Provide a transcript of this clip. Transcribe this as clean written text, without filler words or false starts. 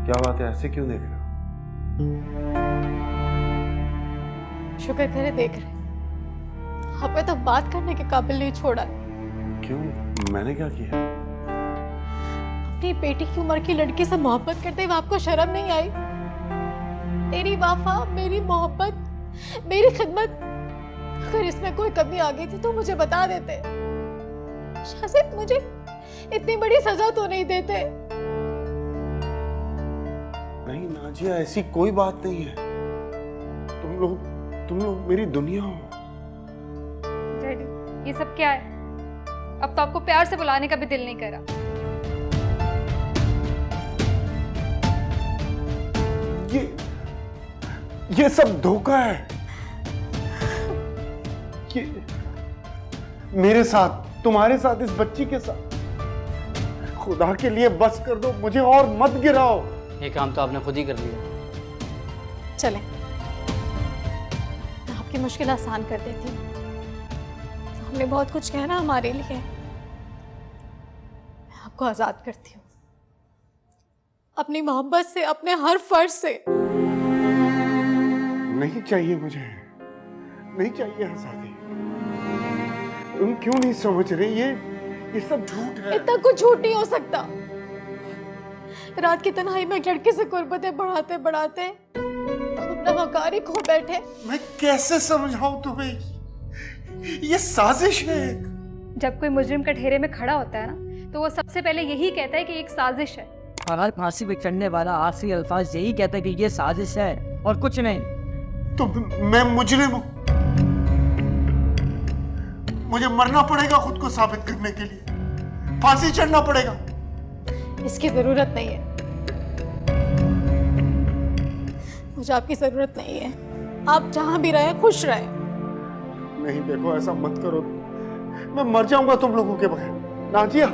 क्या बात है, ऐसे क्यों देख रहे हो? शुक्र करे देख रहे, आपने तो बात करने के काबिल नहीं छोड़ा। क्यों, मैंने क्या किया? अपनी बेटी की उम्र की लड़की से मोहब्बत करते हुए आपको शर्म नहीं आई? मेरी वफा, मेरी मोहब्बत, मेरी खिदमत, अगर इसमें कोई कमी आ गई थी तो मुझे बता देते। शायद मुझे इतनी बड़ी सजा तो नहीं देते। नहीं नाजिया, ऐसी कोई बात नहीं है। तुम लोग मेरी दुनिया हो। डैडी, ये सब क्या है? अब तो आपको प्यार से बुलाने का भी दिल नहीं करा। ये सब धोखा है। ये मेरे साथ, तुम्हारे साथ, इस बच्ची के साथ। खुदा के लिए बस कर दो, मुझे और मत गिराओ। ये काम तो आपने खुद ही कर लिया। चलें, मैं आपकी मुश्किल आसान कर देती हूँ। हमने बहुत कुछ कहना हमारे लिए, मैं आपको आजाद करती हूँ अपनी मोहब्बत से, अपने हर फर्ज से। नहीं चाहिए मुझे, नहीं चाहिए आजादी। तुम क्यों नहीं समझ रहे? ये सब झूठ है। इतना कुछ झूठ नहीं हो सकता। रात की तन्हाई में एक लड़के से कुर्बतें बढ़ाते बढ़ाते अपना वकार ही खो बैठे। मैं कैसे समझाऊं तुम्हें? ये साजिश है। जब कोई मुजरिम कटघरे में खड़ा होता है ना, तो वो सबसे पहले यही कहता है कि एक साजिश है। हर फांसी पे चढ़ने वाला आखिरी अल्फाज यही कहता है कि ये साजिश है और कुछ नहीं। तो मैं मुजरिम हूं। मुझे मरना पड़ेगा खुद को साबित करने के लिए, फांसी चढ़ना पड़ेगा। इसकी जरूरत नहीं है, मुझे आपकी जरूरत नहीं है। आप जहां भी रहे खुश रहे। नहीं देखो, ऐसा मत करो, मैं मर जाऊंगा तुम लोगों के बगैर। नाजिया